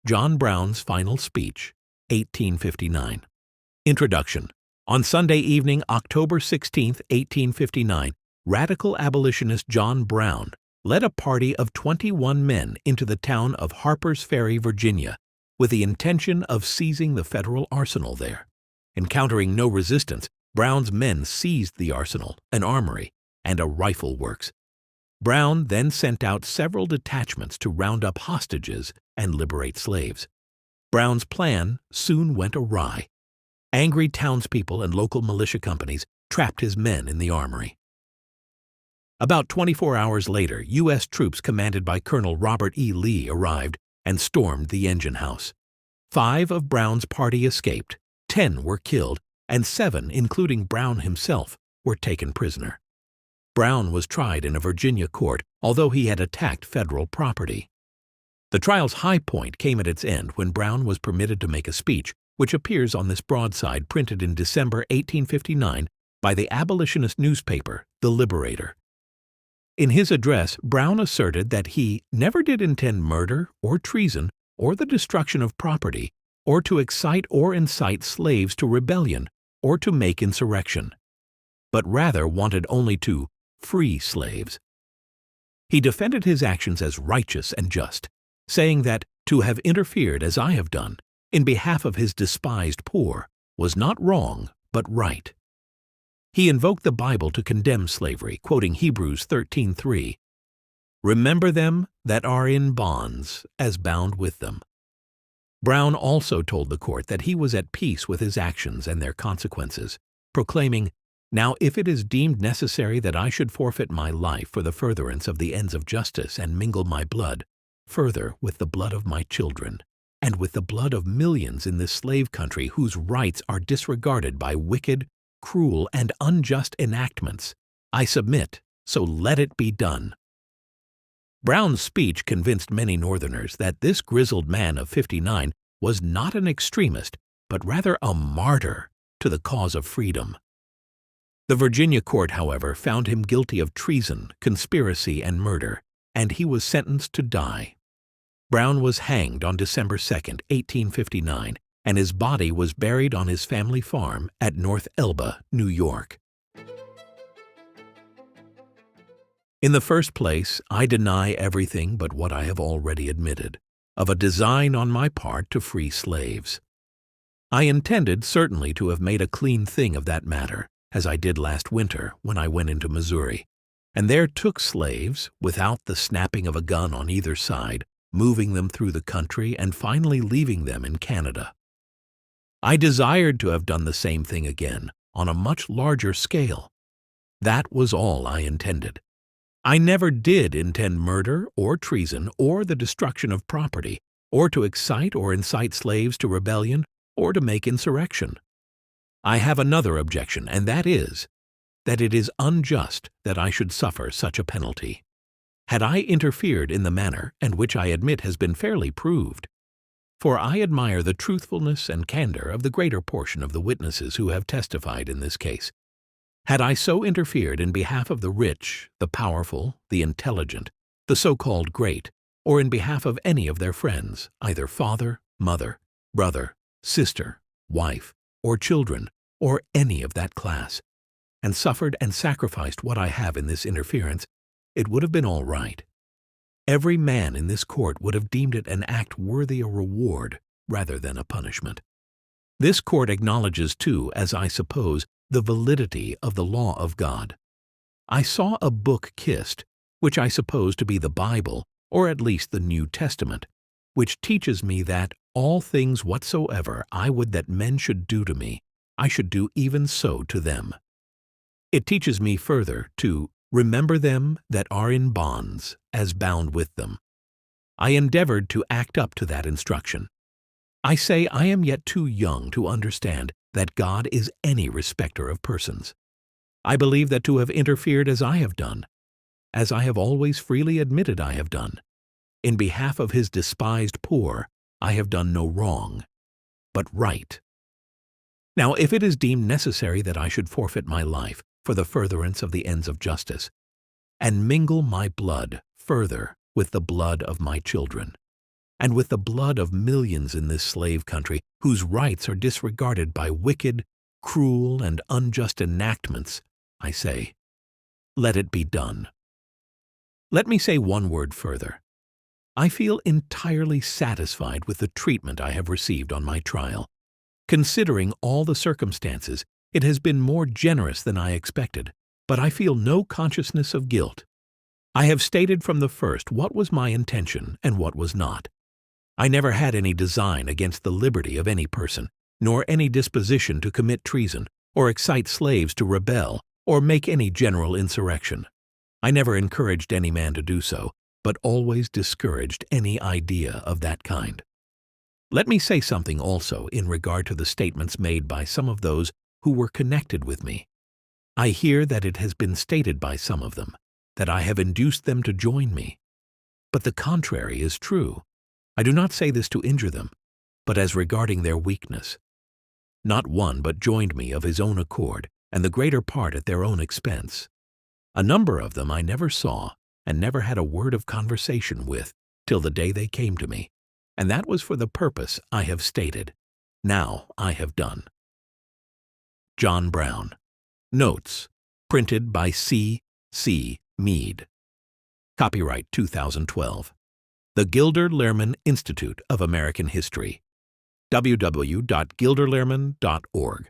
John Brown's Final Speech, 1859. Introduction. On Sunday evening, October 16, 1859, radical abolitionist John Brown led a party of 21 men into the town of Harpers Ferry, Virginia, with the intention of seizing the federal arsenal there. Encountering no resistance, Brown's men seized the arsenal, an armory, and a rifle works. Brown then sent out several detachments to round up hostages and liberate slaves. Brown's plan soon went awry. Angry townspeople and local militia companies trapped his men in the armory. About 24 hours later, U.S. troops commanded by Colonel Robert E. Lee arrived and stormed the engine house. 5 of Brown's party escaped, 10 were killed, and 7, including Brown himself, were taken prisoner. Brown was tried in a Virginia court, although he had attacked federal property. The trial's high point came at its end when Brown was permitted to make a speech, which appears on this broadside printed in December 1859 by the abolitionist newspaper, The Liberator. In his address, Brown asserted that he never did intend murder or treason or the destruction of property, or to excite or incite slaves to rebellion or to make insurrection, but rather wanted only to free slaves. He defended his actions as righteous and just, saying that to have interfered as I have done in behalf of his despised poor was not wrong but right. He invoked the Bible to condemn slavery, quoting Hebrews 13:3, "Remember them that are in bonds, as bound with them." Brown also told the court that he was at peace with his actions and their consequences, proclaiming, "Now if it is deemed necessary that I should forfeit my life for the furtherance of the ends of justice and mingle my blood, further with the blood of my children, and with the blood of millions in this slave country whose rights are disregarded by wicked, cruel, and unjust enactments, I submit, so let it be done." Brown's speech convinced many Northerners that this grizzled man of 59 was not an extremist, but rather a martyr to the cause of freedom. The Virginia court, however, found him guilty of treason, conspiracy, and murder, and he was sentenced to die. Brown was hanged on December 2, 1859, and his body was buried on his family farm at North Elba, New York. In the first place, I deny everything but what I have already admitted, of a design on my part to free slaves. I intended certainly to have made a clean thing of that matter, as I did last winter when I went into Missouri, and there took slaves, without the snapping of a gun on either side, moving them through the country and finally leaving them in Canada. I desired to have done the same thing again, on a much larger scale. That was all I intended. I never did intend murder or treason or the destruction of property, or to excite or incite slaves to rebellion or to make insurrection. I have another objection, and that is, that it is unjust that I should suffer such a penalty. Had I interfered in the manner, and which I admit has been fairly proved, for I admire the truthfulness and candor of the greater portion of the witnesses who have testified in this case, had I so interfered in behalf of the rich, the powerful, the intelligent, the so-called great, or in behalf of any of their friends, either father, mother, brother, sister, wife, or children, or any of that class, and suffered and sacrificed what I have in this interference, it would have been all right. Every man in this court would have deemed it an act worthy a reward rather than a punishment. This court acknowledges, too, as I suppose, the validity of the law of God. I saw a book kissed, which I suppose to be the Bible, or at least the New Testament, which teaches me that all things whatsoever I would that men should do to me, I should do even so to them. It teaches me further to remember them that are in bonds, as bound with them. I endeavored to act up to that instruction. I say I am yet too young to understand that God is any respecter of persons. I believe that to have interfered as I have done, as I have always freely admitted I have done, in behalf of his despised poor, I have done no wrong, but right. Now, if it is deemed necessary that I should forfeit my life for the furtherance of the ends of justice, and mingle my blood further with the blood of my children, and with the blood of millions in this slave country whose rights are disregarded by wicked, cruel, and unjust enactments, I say, let it be done. Let me say one word further. I feel entirely satisfied with the treatment I have received on my trial. Considering all the circumstances, it has been more generous than I expected, but I feel no consciousness of guilt. I have stated from the first what was my intention and what was not. I never had any design against the liberty of any person, nor any disposition to commit treason, or excite slaves to rebel, or make any general insurrection. I never encouraged any man to do so, but always discouraged any idea of that kind. Let me say something also in regard to the statements made by some of those who were connected with me. I hear that it has been stated by some of them that I have induced them to join me. But the contrary is true. I do not say this to injure them, but as regarding their weakness. Not one but joined me of his own accord, and the greater part at their own expense. A number of them I never saw and never had a word of conversation with till the day they came to me, and that was for the purpose I have stated. Now I have done. John Brown. Notes. Printed by C. C. Mead. Copyright 2012. The Gilder Lehrman Institute of American History. www.gilderlehrman.org